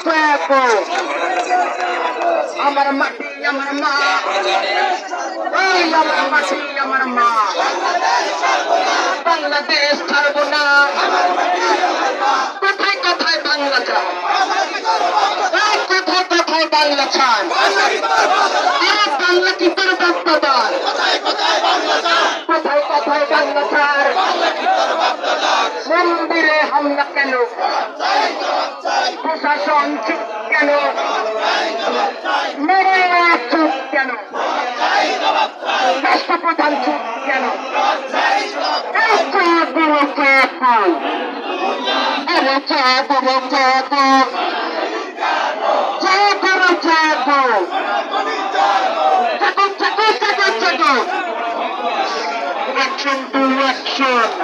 চাকো আমার মাটি আমার মা ওই আমার মাটি আমার মা বাংলাদেশ ছাড়বো না কোথায় কোথায় বাংলা চান কোথায় কোথায় বাংলা চান বাংলা কি তোর বাপ্তাদার কোথায় কোথায় বাংলা চান মন্দিরে হামলা কেন প্রশাসন চুপ কেন মেরে চুপ কেন রাষ্ট্রপ্রধান চুপ কেন Action to action.